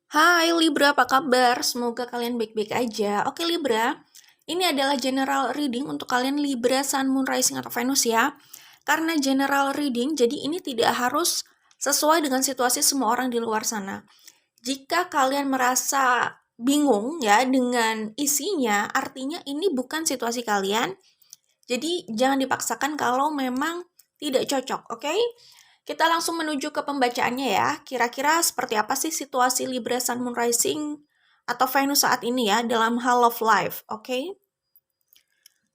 Hai Libra, apa kabar? Semoga kalian baik-baik aja. Oke Libra, ini adalah general reading untuk kalian Libra, Sun, Moon, Rising, atau Venus ya. Karena general reading, jadi ini tidak harus sesuai dengan situasi semua orang di luar sana. Jika kalian merasa bingung ya dengan isinya, artinya ini bukan situasi kalian. Jadi jangan dipaksakan kalau memang tidak cocok, oke? Kita langsung menuju ke pembacaannya ya. Kira-kira seperti apa sih situasi Libra, Sun, Moon, Rising atau Venus saat ini ya dalam hal love life, oke?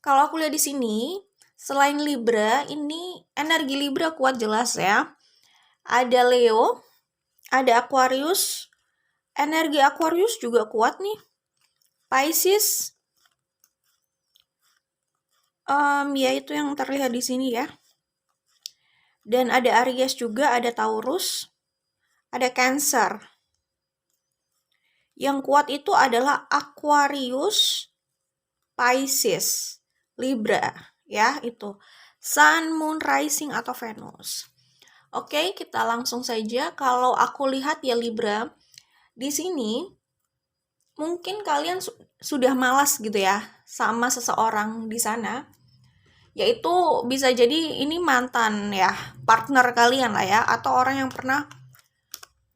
Kalau aku lihat di sini, selain Libra, ini energi Libra kuat jelas ya. Ada Leo, ada Aquarius, energi Aquarius juga kuat nih. Pisces, ya itu yang terlihat di sini ya. Dan ada Aries juga, ada Taurus, ada Cancer. Yang kuat itu adalah Aquarius, Pisces, Libra, ya itu. Sun, Moon, Rising, atau Venus. Oke, kita langsung saja. Kalau aku lihat ya Libra, di sini mungkin kalian sudah malas gitu ya sama seseorang di sana. Yaitu bisa jadi ini mantan ya, partner kalian lah ya, atau orang yang pernah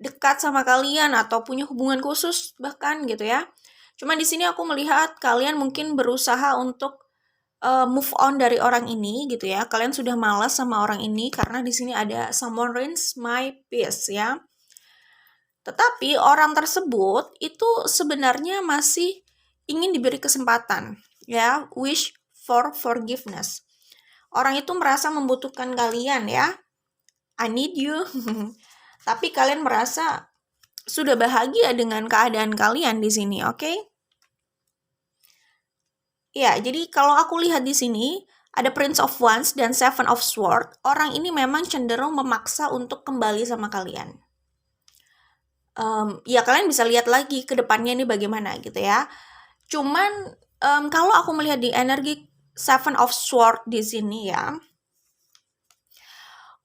dekat sama kalian atau punya hubungan khusus bahkan gitu ya. Cuma di sini aku melihat kalian mungkin berusaha untuk move on dari orang ini gitu ya. Kalian sudah malas sama orang ini karena di sini ada someone ruins my peace ya. Tetapi orang tersebut itu sebenarnya masih ingin diberi kesempatan ya, wish for forgiveness. Orang itu merasa membutuhkan kalian ya. I need you. Tapi kalian merasa sudah bahagia dengan keadaan kalian di sini, oke? Ya, jadi kalau aku lihat di sini ada Prince of Wands dan Seven of Swords. Orang ini memang cenderung memaksa untuk kembali sama kalian. Ya kalian bisa lihat lagi ke depannya ini bagaimana gitu ya. Cuman kalau aku melihat di energi Seven of Swords di sini ya,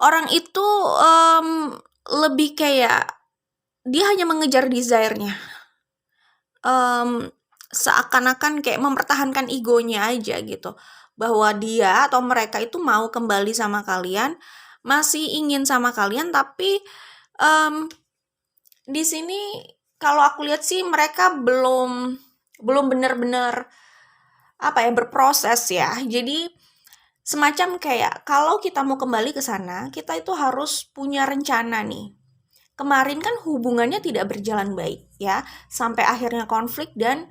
orang itu lebih kayak dia hanya mengejar desire-nya. Seakan-akan kayak mempertahankan egonya aja gitu. Bahwa dia atau mereka itu mau kembali sama kalian, masih ingin sama kalian, tapi di sini kalau aku lihat sih mereka belum benar-benar berproses ya. Jadi semacam kayak kalau kita mau kembali ke sana, kita itu harus punya rencana nih. Kemarin kan hubungannya tidak berjalan baik ya, sampai akhirnya konflik dan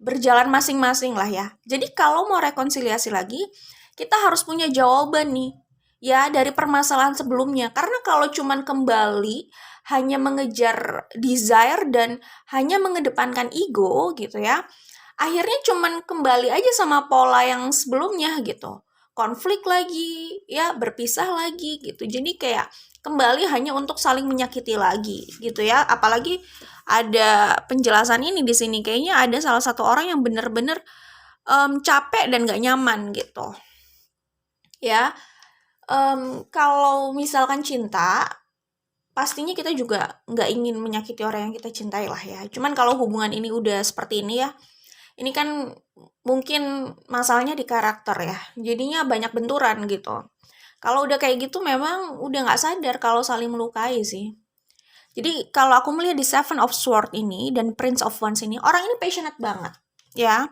berjalan masing-masing lah ya. Jadi kalau mau rekonsiliasi lagi, kita harus punya jawaban nih ya dari permasalahan sebelumnya. Karena kalau cuman kembali hanya mengejar desire dan hanya mengedepankan ego gitu ya, akhirnya cuman kembali aja sama pola yang sebelumnya gitu. Konflik lagi, ya berpisah lagi gitu. Jadi kayak kembali hanya untuk saling menyakiti lagi gitu ya. Apalagi ada penjelasan ini di sini, kayaknya ada salah satu orang yang bener-bener capek dan gak nyaman gitu. Ya, kalau misalkan cinta, pastinya kita juga nggak ingin menyakiti orang yang kita cintai lah ya. Cuman kalau hubungan ini udah seperti ini ya, ini kan mungkin masalahnya di karakter ya. Jadinya banyak benturan gitu. Kalau udah kayak gitu memang udah nggak sadar kalau saling melukai sih. Jadi kalau aku melihat di Seven of Swords ini dan Prince of Wands ini, orang ini passionate banget ya.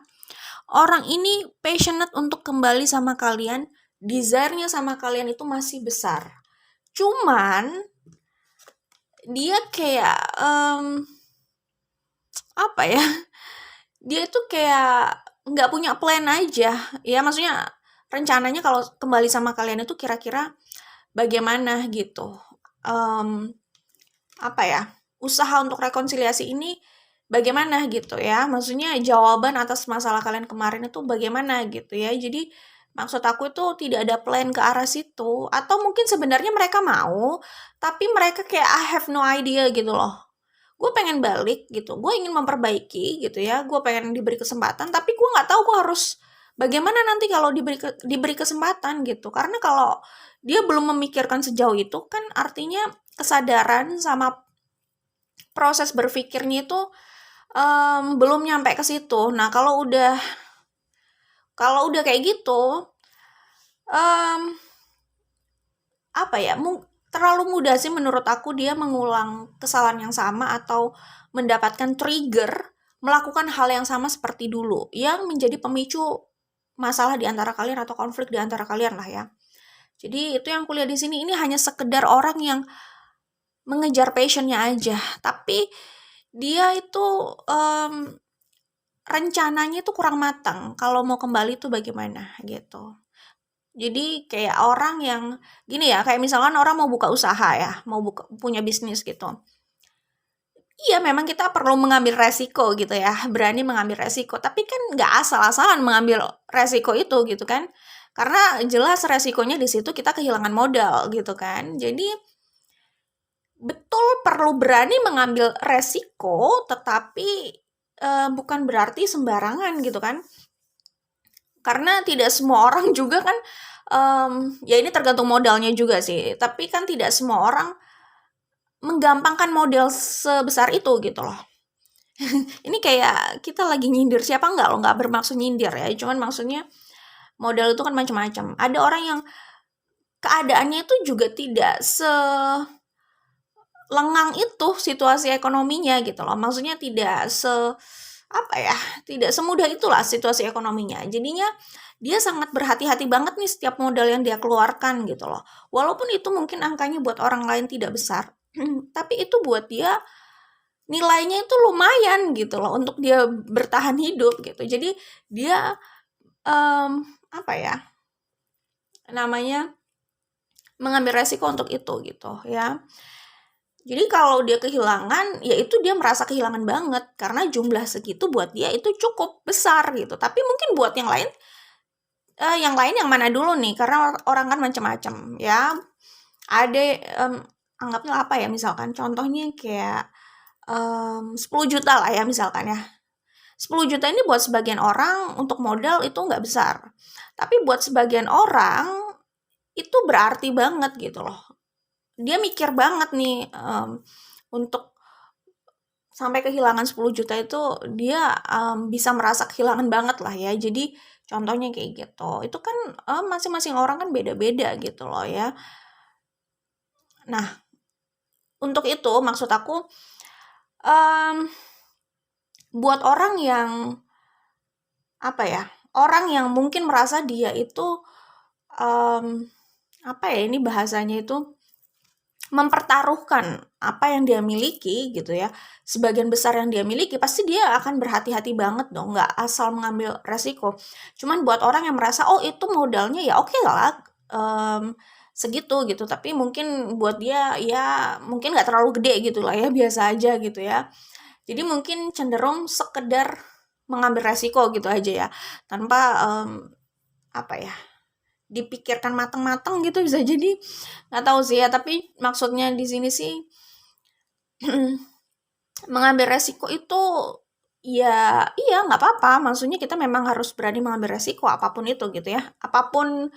Orang ini passionate untuk kembali sama kalian, desire-nya sama kalian itu masih besar. Cuman dia kayak apa ya? Dia itu kayak nggak punya plan aja. Ya maksudnya rencananya kalau kembali sama kalian itu kira-kira bagaimana gitu. Usaha untuk rekonsiliasi ini bagaimana gitu ya. Maksudnya jawaban atas masalah kalian kemarin itu bagaimana gitu ya. Jadi maksud aku itu tidak ada plan ke arah situ. Atau mungkin sebenarnya mereka mau, tapi mereka kayak I have no idea gitu loh. Gue pengen balik gitu, gue ingin memperbaiki gitu ya, gue pengen diberi kesempatan, tapi gue nggak tahu gue harus bagaimana nanti kalau diberi kesempatan gitu. Karena kalau dia belum memikirkan sejauh itu kan artinya kesadaran sama proses berpikirnya itu belum nyampe ke situ. Nah, kalau udah kayak gitu, apa ya, terlalu mudah sih menurut aku dia mengulang kesalahan yang sama atau mendapatkan trigger melakukan hal yang sama seperti dulu yang menjadi pemicu masalah di antara kalian atau konflik di antara kalian lah ya. Jadi itu yang kuliah di sini, ini hanya sekedar orang yang mengejar passionnya aja, tapi dia itu rencananya itu kurang matang kalau mau kembali itu bagaimana gitu. Jadi kayak orang yang gini ya, kayak misalkan orang mau buka usaha ya, mau punya bisnis gitu. Iya memang kita perlu mengambil resiko gitu ya, berani mengambil resiko. Tapi kan nggak asal-asalan mengambil resiko itu gitu kan. Karena jelas resikonya di situ kita kehilangan modal gitu kan. Jadi betul perlu berani mengambil resiko, tetapi bukan berarti sembarangan gitu kan. Karena tidak semua orang juga kan, ya ini tergantung modalnya juga sih, tapi kan tidak semua orang menggampangkan modal sebesar itu gitu loh. Ini kayak kita lagi nyindir siapa enggak loh, nggak bermaksud nyindir ya, cuman maksudnya modal itu kan macam-macam. Ada orang yang keadaannya itu juga tidak lengang itu situasi ekonominya gitu loh. Maksudnya tidak tidak semudah itulah situasi ekonominya. Jadinya dia sangat berhati-hati banget nih setiap modal yang dia keluarkan gitu loh. Walaupun itu mungkin angkanya buat orang lain tidak besar, tapi itu buat dia nilainya itu lumayan gitu loh untuk dia bertahan hidup gitu. Jadi dia namanya mengambil resiko untuk itu gitu ya. Jadi kalau dia kehilangan, ya itu dia merasa kehilangan banget karena jumlah segitu buat dia itu cukup besar gitu. Tapi mungkin buat yang lain yang mana dulu nih? Karena orang kan macam-macam ya. Ada anggapnya apa ya, misalkan contohnya kayak 10 juta lah ya misalkan ya. 10 juta ini buat sebagian orang untuk modal itu nggak besar. Tapi buat sebagian orang itu berarti banget gitu loh. Dia mikir banget nih untuk sampai kehilangan 10 juta itu dia bisa merasa kehilangan banget lah ya. Jadi contohnya kayak gitu. Itu kan masing-masing orang kan beda-beda gitu loh ya. Nah, untuk itu maksud aku buat orang yang orang yang mungkin merasa dia itu ini bahasanya itu mempertaruhkan apa yang dia miliki gitu ya, sebagian besar yang dia miliki, pasti dia akan berhati-hati banget dong, nggak asal mengambil resiko. Cuman buat orang yang merasa, oh itu modalnya ya oke lah, segitu gitu, tapi mungkin buat dia ya mungkin nggak terlalu gede gitu lah ya, biasa aja gitu ya. Jadi mungkin cenderung sekedar mengambil resiko gitu aja ya, tanpa dipikirkan matang-matang gitu, bisa jadi nggak tahu sih ya. Tapi maksudnya di sini sih mengambil resiko itu ya iya nggak apa-apa, maksudnya kita memang harus berani mengambil resiko apapun itu gitu ya, apapun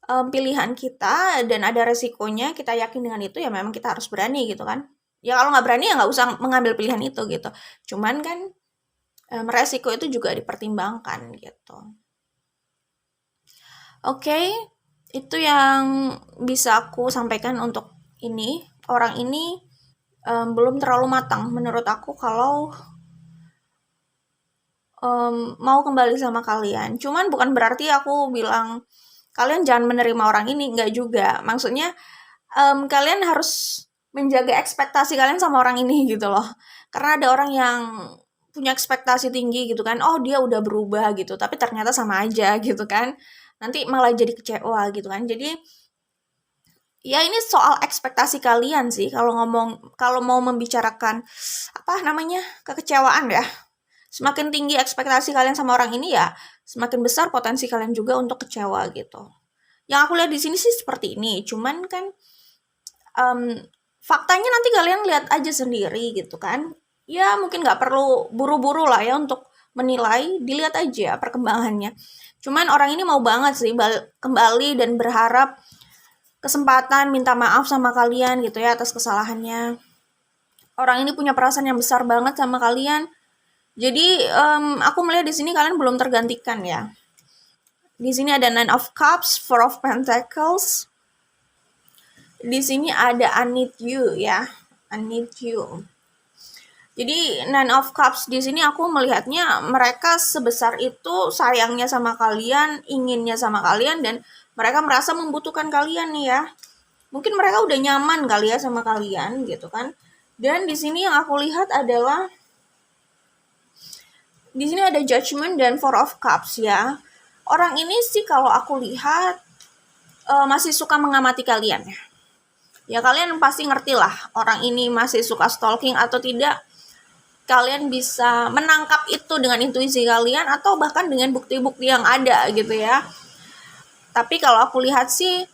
pilihan kita dan ada resikonya, kita yakin dengan itu ya memang kita harus berani gitu kan. Ya kalau nggak berani ya nggak usah mengambil pilihan itu gitu. Cuman kan resiko itu juga dipertimbangkan gitu. Oke, itu yang bisa aku sampaikan untuk ini. Orang ini belum terlalu matang menurut aku kalau mau kembali sama kalian. Cuman bukan berarti aku bilang kalian jangan menerima orang ini, enggak juga. Maksudnya kalian harus menjaga ekspektasi kalian sama orang ini gitu loh. Karena ada orang yang punya ekspektasi tinggi gitu kan, oh dia udah berubah gitu, tapi ternyata sama aja gitu kan. Nanti malah jadi kecewa gitu kan. Jadi ya ini soal ekspektasi kalian sih kalau mau membicarakan kekecewaan ya. Semakin tinggi ekspektasi kalian sama orang ini ya, semakin besar potensi kalian juga untuk kecewa gitu. Yang aku lihat di sini sih seperti ini, cuman kan faktanya nanti kalian lihat aja sendiri gitu kan. Ya mungkin nggak perlu buru-buru lah ya untuk menilai, dilihat aja perkembangannya. Cuman orang ini mau banget sih kembali dan berharap kesempatan minta maaf sama kalian gitu ya atas kesalahannya. orang ini punya perasaan yang besar banget sama kalian. Jadi aku melihat di sini kalian belum tergantikan ya. Di sini ada Nine of Cups, Four of Pentacles. Di sini ada I need you ya, I need you. Jadi Nine of Cups di sini aku melihatnya mereka sebesar itu sayangnya sama kalian, inginnya sama kalian, dan mereka merasa membutuhkan kalian nih ya. Mungkin mereka udah nyaman kali ya sama kalian gitu kan. Dan di sini yang aku lihat adalah di sini ada Judgment dan Four of Cups ya. Orang ini sih kalau aku lihat masih suka mengamati kalian ya. Ya kalian pasti ngerti lah orang ini masih suka stalking atau tidak. Kalian bisa menangkap itu dengan intuisi kalian atau bahkan dengan bukti-bukti yang ada gitu ya. Tapi kalau aku lihat sih,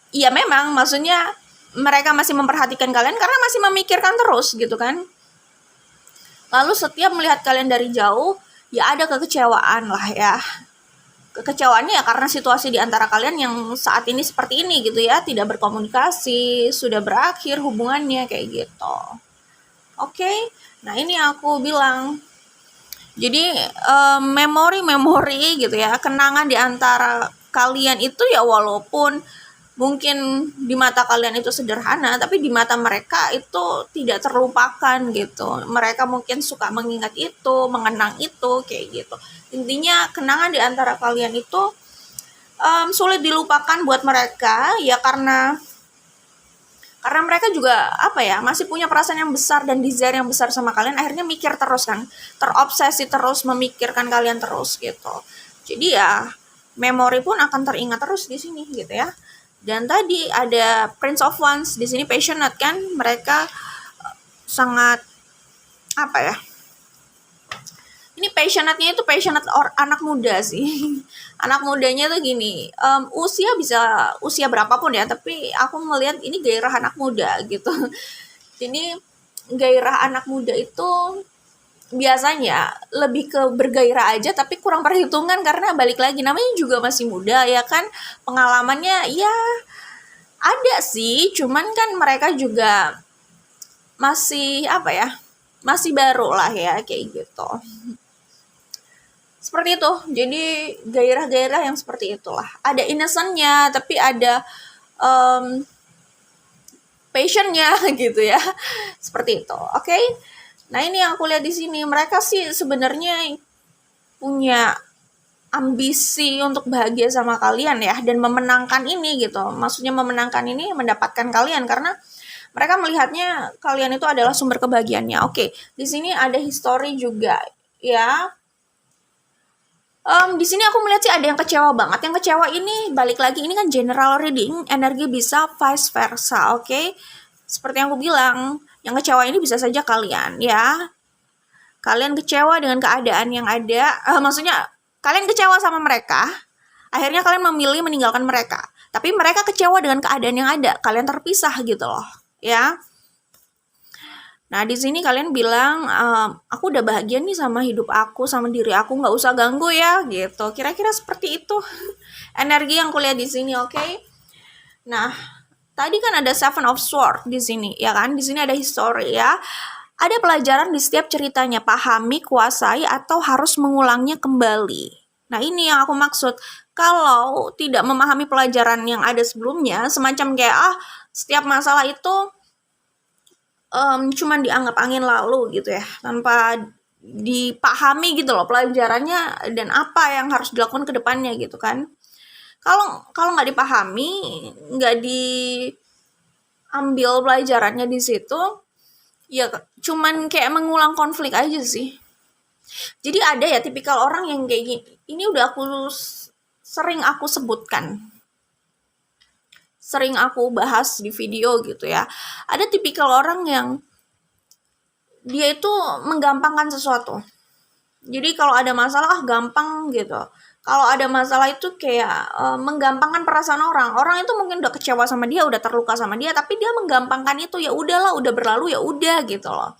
ya memang maksudnya mereka masih memperhatikan kalian karena masih memikirkan terus gitu kan. Lalu setiap melihat kalian dari jauh, ya ada kekecewaan lah ya. Kekecewaannya ya karena situasi di antara kalian yang saat ini seperti ini gitu ya, tidak berkomunikasi, sudah berakhir hubungannya kayak gitu. Oke, nah ini aku bilang. Jadi memori-memori gitu ya, kenangan di antara kalian itu ya walaupun mungkin di mata kalian itu sederhana, tapi di mata mereka itu tidak terlupakan gitu. Mereka mungkin suka mengingat itu, mengenang itu, kayak gitu. Intinya kenangan di antara kalian itu sulit dilupakan buat mereka ya karena mereka juga masih punya perasaan yang besar dan desire yang besar sama kalian, akhirnya mikir terus kan, terobsesi terus, memikirkan kalian terus gitu. Jadi ya memori pun akan teringat terus di sini gitu ya. Dan tadi ada Prince of Wands di sini, passionate kan, mereka sangat ini passionate-nya itu passionate anak muda sih. Anak mudanya tuh gini, usia bisa usia berapapun ya, tapi aku melihat ini gairah anak muda gitu. Jadi gairah anak muda itu biasanya lebih ke bergairah aja tapi kurang perhitungan karena balik lagi namanya juga masih muda ya kan, pengalamannya ya ada sih, cuman kan mereka juga masih masih baru lah ya kayak gitu. Seperti itu. Jadi gairah-gairah yang seperti itulah. Ada innocent-nya, tapi ada passion-nya gitu ya. Seperti itu. Oke. Nah, ini yang aku lihat di sini. Mereka sih sebenarnya punya ambisi untuk bahagia sama kalian ya dan memenangkan ini gitu. Maksudnya memenangkan ini, mendapatkan kalian karena mereka melihatnya kalian itu adalah sumber kebahagiaannya. Oke. Di sini ada history juga ya. Di sini aku melihat sih ada yang kecewa banget. Yang kecewa ini balik lagi, ini kan general reading, energi bisa vice versa, oke? Seperti yang aku bilang, yang kecewa ini bisa saja kalian ya. Kalian kecewa dengan keadaan yang ada, maksudnya kalian kecewa sama mereka, akhirnya kalian memilih meninggalkan mereka. Tapi mereka kecewa dengan keadaan yang ada, kalian terpisah gitu loh, ya. Nah, di sini kalian bilang, aku udah bahagia nih sama hidup aku, sama diri aku, nggak usah ganggu ya, gitu. Kira-kira seperti itu energi yang kulihat di sini, oke? Nah, tadi kan ada Seven of Swords di sini, ya kan? Di sini ada history ya. Ada pelajaran di setiap ceritanya, pahami, kuasai, atau harus mengulangnya kembali. Nah, ini yang aku maksud. Kalau tidak memahami pelajaran yang ada sebelumnya, semacam kayak, setiap masalah itu cuman dianggap angin lalu gitu ya, tanpa dipahami gitu loh pelajarannya dan apa yang harus dilakukan ke depannya gitu kan. Kalau nggak dipahami, nggak diambil pelajarannya di situ, ya cuman kayak mengulang konflik aja sih. Jadi ada ya tipikal orang yang kayak gini. Ini udah sering aku sebutkan. Sering aku bahas di video gitu ya. Ada tipikal orang yang dia itu menggampangkan sesuatu. Jadi kalau ada masalah gampang gitu. Kalau ada masalah itu kayak menggampangkan perasaan orang. Orang itu mungkin udah kecewa sama dia, udah terluka sama dia, tapi dia menggampangkan itu, ya udahlah, udah berlalu ya udah gitu loh.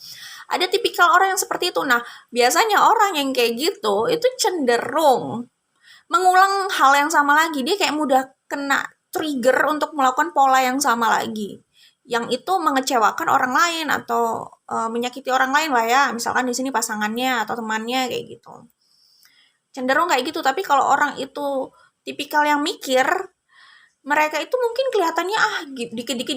Ada tipikal orang yang seperti itu. Nah, biasanya orang yang kayak gitu itu cenderung mengulang hal yang sama lagi. Dia kayak mudah kena trigger untuk melakukan pola yang sama lagi yang itu mengecewakan orang lain atau menyakiti orang lain lah ya, misalkan di sini pasangannya atau temannya kayak gitu. Cenderung kayak gitu, tapi kalau orang itu tipikal yang mikir, mereka itu mungkin kelihatannya dikit-dikit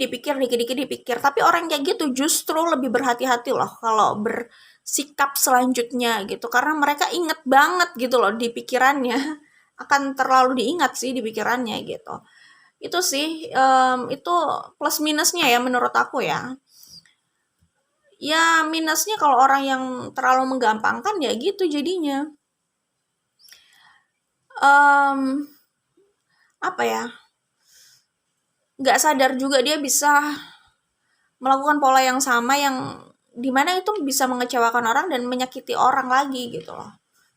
dipikir, tapi orang kayak gitu justru lebih berhati-hati loh kalau bersikap selanjutnya gitu, karena mereka inget banget gitu loh di pikirannya, akan terlalu diingat sih di pikirannya gitu. Itu sih, itu plus minusnya ya menurut aku ya. Ya minusnya kalau orang yang terlalu menggampangkan ya gitu jadinya. Apa ya, nggak sadar juga dia bisa melakukan pola yang sama yang dimana itu bisa mengecewakan orang dan menyakiti orang lagi gitu loh.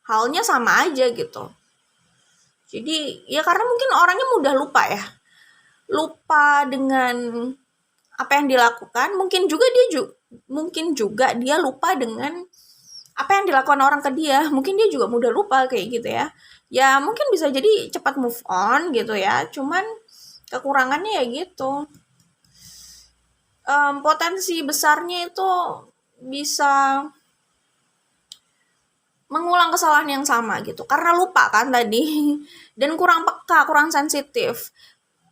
Halnya sama aja gitu. Jadi ya karena mungkin orangnya mudah lupa ya. Lupa dengan apa yang dilakukan, mungkin juga dia lupa dengan apa yang dilakukan orang ke dia. Mungkin dia juga mudah lupa kayak gitu ya. Ya mungkin bisa jadi cepat move on gitu ya. Cuman kekurangannya ya gitu. Potensi besarnya itu bisa mengulang kesalahan yang sama gitu karena lupa kan tadi dan kurang peka, kurang sensitif.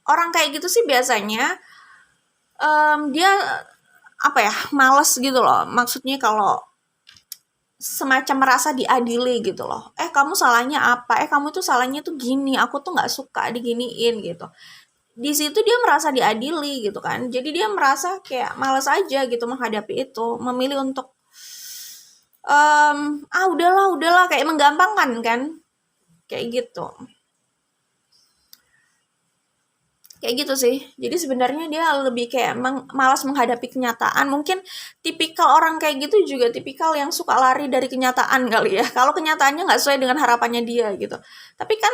Orang kayak gitu sih biasanya dia apa ya, males gitu loh. Maksudnya kalau semacam merasa diadili gitu loh. Kamu salahnya apa? Kamu tuh salahnya tuh gini. Aku tuh nggak suka diginiin gitu. Di situ dia merasa diadili gitu kan. Jadi dia merasa kayak males aja gitu menghadapi itu, memilih untuk udahlah kayak menggampangkan kan, kayak gitu. Kayak gitu sih. Jadi sebenarnya dia lebih kayak malas menghadapi kenyataan. Mungkin tipikal orang kayak gitu juga tipikal yang suka lari dari kenyataan kali ya. Kalau kenyataannya nggak sesuai dengan harapannya dia gitu. Tapi kan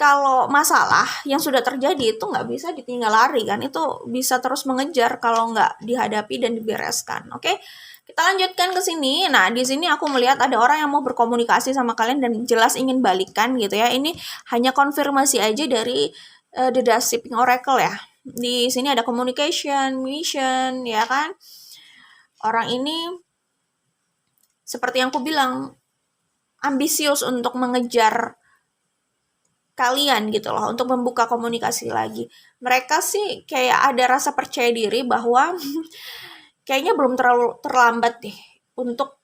kalau masalah yang sudah terjadi itu nggak bisa ditinggal lari kan. Itu bisa terus mengejar kalau nggak dihadapi dan dibereskan. Oke? Kita lanjutkan ke sini. Nah, di sini aku melihat ada orang yang mau berkomunikasi sama kalian dan jelas ingin balikan gitu ya. Ini hanya konfirmasi aja dari The Dashing Oracle ya. Di sini ada communication, mission, ya kan? Orang ini seperti yang aku bilang ambisius untuk mengejar kalian gitu loh, untuk membuka komunikasi lagi. Mereka sih kayak ada rasa percaya diri bahwa kayaknya belum terlalu terlambat deh untuk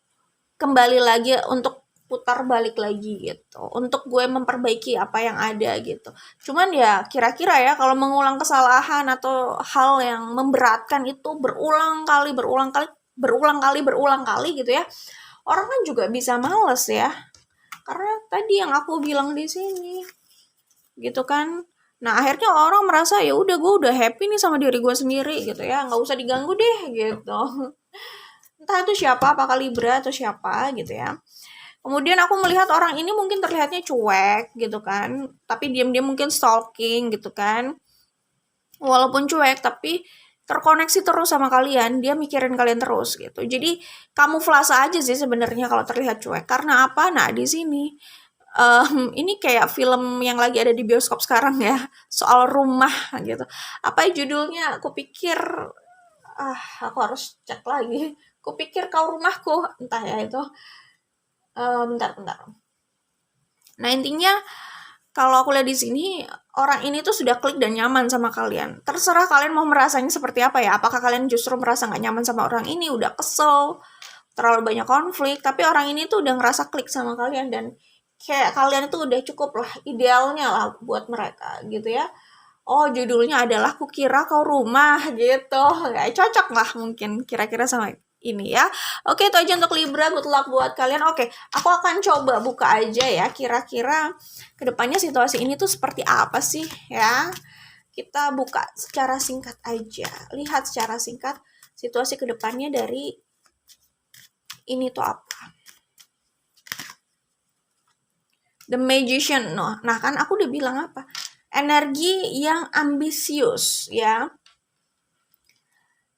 kembali lagi, untuk putar balik lagi gitu, untuk gue memperbaiki apa yang ada gitu. Cuman ya kira-kira ya kalau mengulang kesalahan atau hal yang memberatkan itu berulang kali gitu ya, orang kan juga bisa males ya, karena tadi yang aku bilang di sini gitu kan. Nah akhirnya orang merasa ya udah, gue udah happy nih sama diri gue sendiri gitu ya, nggak usah diganggu deh gitu. Entah itu siapa, apakah Libra atau siapa gitu ya. Kemudian aku melihat orang ini mungkin terlihatnya cuek gitu kan, tapi diam-diam mungkin stalking gitu kan. Walaupun cuek tapi terkoneksi terus sama kalian, dia mikirin kalian terus gitu. Jadi kamuflase aja sih sebenarnya kalau terlihat cuek. Karena apa? Nah, di sini ini kayak film yang lagi ada di bioskop sekarang ya, soal rumah gitu. Apa judulnya? Aku pikir aku harus cek lagi. Kupikir Kau Rumahku, entah ya itu. Bentar. Nah intinya kalau aku lihat di sini orang ini tuh sudah klik dan nyaman sama kalian. Terserah kalian mau merasanya seperti apa ya. Apakah kalian justru merasa nggak nyaman sama orang ini, udah kesel, terlalu banyak konflik. Tapi orang ini tuh udah ngerasa klik sama kalian dan kayak kalian itu udah cukup lah, idealnya lah buat mereka gitu ya. Oh judulnya adalah Kukira Kau Rumah gitu. Kayak cocok lah mungkin kira-kira sama ini ya. Oke itu aja untuk Libra, good luck buat kalian. Oke aku akan coba buka aja ya kira-kira kedepannya situasi ini tuh seperti apa sih ya. Kita buka secara singkat aja, lihat secara singkat situasi kedepannya dari ini tuh apa. The Magician. Nah kan aku udah bilang apa, energi yang ambisius ya.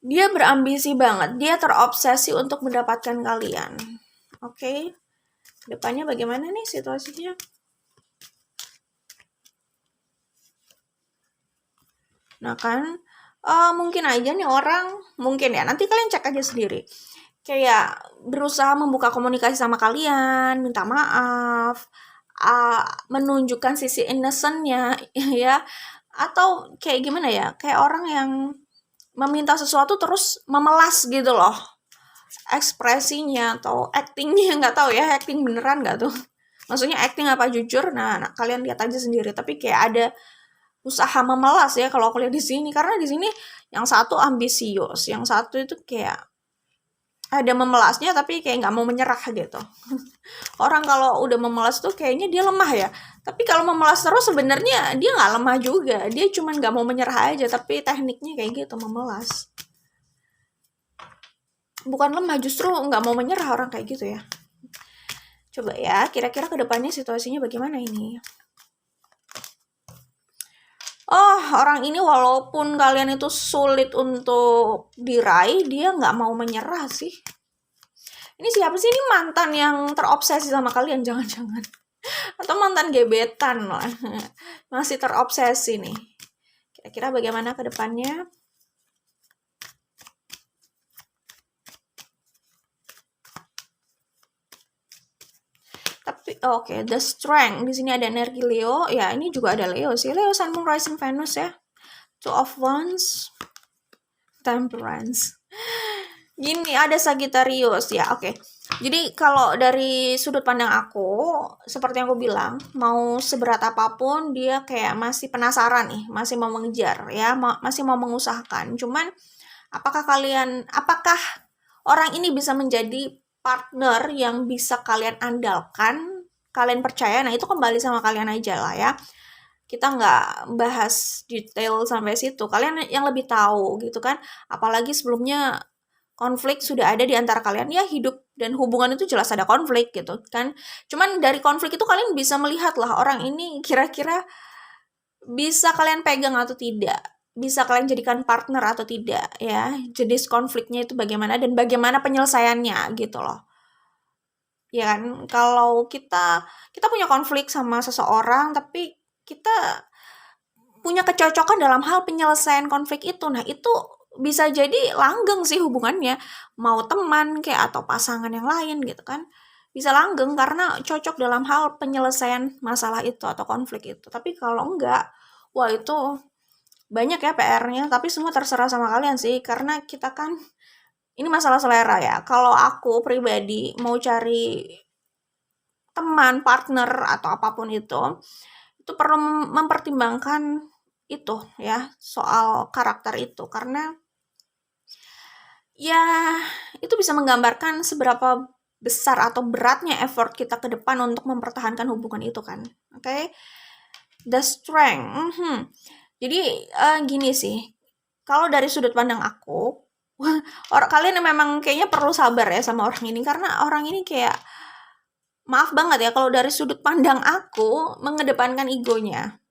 Dia berambisi banget, dia terobsesi untuk mendapatkan kalian. Oke. Depannya bagaimana nih situasinya? Nah kan mungkin aja nih orang, mungkin ya, nanti kalian cek aja sendiri. Kayak berusaha membuka komunikasi sama kalian, minta maaf, menunjukkan sisi innocent-nya ya. Atau kayak gimana ya? Kayak orang yang meminta sesuatu terus memelas gitu loh. Ekspresinya atau actingnya, nggak tahu ya, acting beneran nggak tuh? Maksudnya acting apa jujur? Nah, kalian lihat aja sendiri. Tapi kayak ada usaha memelas ya kalau aku lihat di sini, karena di sini yang satu ambisius, yang satu itu kayak ada memelasnya tapi kayak nggak mau menyerah gitu. Orang kalau udah memelas tuh kayaknya dia lemah ya, tapi kalau memelas terus sebenarnya dia nggak lemah juga, dia cuma nggak mau menyerah aja, tapi tekniknya kayak gitu, memelas. Bukan lemah, justru nggak mau menyerah orang kayak gitu ya. Coba ya, kira-kira kedepannya situasinya bagaimana ini? Oh, orang ini walaupun kalian itu sulit untuk diraih, dia nggak mau menyerah sih. Ini siapa sih? Ini mantan yang terobsesi sama kalian, jangan-jangan. Atau mantan gebetan lah. Masih terobsesi nih. Kira-kira bagaimana ke depannya? Tapi oke, the strength. Di sini ada energi Leo. Ya, ini juga ada Leo sih. Leo, Sun, Moon, Rising, Venus ya. Two of Wands. Temperance. Gini, ada Sagittarius ya. Oke. Jadi kalau dari sudut pandang aku, seperti yang aku bilang, mau seberat apapun dia kayak masih penasaran nih, masih mau mengejar ya, masih mau mengusahakan. Cuman apakah orang ini bisa menjadi partner yang bisa kalian andalkan, kalian percaya? Nah, itu kembali sama kalian aja lah ya. Kita nggak bahas detail sampai situ. Kalian yang lebih tahu gitu kan. Apalagi sebelumnya konflik sudah ada di antara kalian, ya hidup dan hubungan itu jelas ada konflik gitu kan. Cuman dari konflik itu kalian bisa melihat lah orang ini kira-kira bisa kalian pegang atau tidak, bisa kalian jadikan partner atau tidak ya. Jenis konfliknya itu bagaimana dan bagaimana penyelesaiannya gitu loh. Ya kan, kalau kita punya konflik sama seseorang tapi kita punya kecocokan dalam hal penyelesaian konflik itu. Nah, itu bisa jadi langgeng sih hubungannya, mau teman kayak atau pasangan yang lain gitu kan, bisa langgeng karena cocok dalam hal penyelesaian masalah itu atau konflik itu. Tapi kalau enggak, wah itu banyak ya PR-nya, tapi semua terserah sama kalian sih, karena kita kan ini masalah selera ya. Kalau aku pribadi mau cari teman, partner atau apapun itu perlu mempertimbangkan itu ya, soal karakter itu, karena ya itu bisa menggambarkan seberapa besar atau beratnya effort kita ke depan untuk mempertahankan hubungan itu kan. Oke. The strength. Jadi gini sih, kalau dari sudut pandang aku, kalian memang kayaknya perlu sabar ya sama orang ini, karena orang ini kayak, maaf banget ya kalau dari sudut pandang aku, mengedepankan egonya.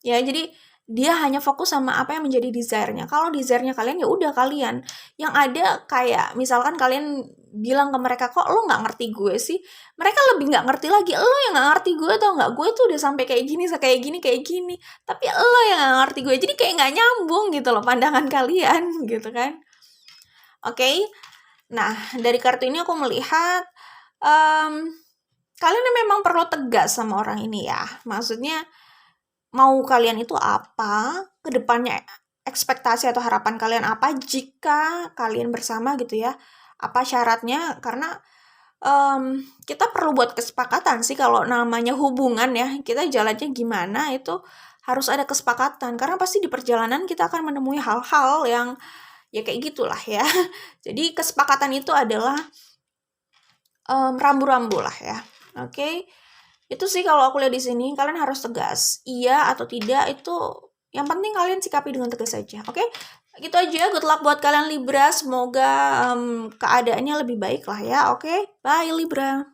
Ya, jadi dia hanya fokus sama apa yang menjadi desire-nya. Kalau desire-nya kalian, ya udah kalian. Yang ada kayak misalkan kalian bilang ke mereka, kok lo nggak ngerti gue sih? Mereka lebih nggak ngerti lagi. Lo yang nggak ngerti gue, tau nggak? Gue tuh udah sampai kayak gini. Tapi lo yang nggak ngerti gue. Jadi kayak nggak nyambung gitu loh pandangan kalian gitu kan. Oke. Nah, dari kartu ini aku melihat kalian memang perlu tegas sama orang ini ya. Maksudnya mau kalian itu apa, kedepannya ekspektasi atau harapan kalian apa jika kalian bersama gitu ya, apa syaratnya, karena kita perlu buat kesepakatan sih kalau namanya hubungan ya, kita jalannya gimana itu harus ada kesepakatan, karena pasti di perjalanan kita akan menemui hal-hal yang ya kayak gitulah ya. Jadi kesepakatan itu adalah rambu-rambu lah ya. Oke. Itu sih kalau aku lihat di sini, kalian harus tegas. Iya atau tidak itu yang penting kalian sikapi dengan tegas saja. Oke? Gitu aja. Good luck buat kalian Libra. Semoga keadaannya lebih baik lah ya. Oke? Bye Libra.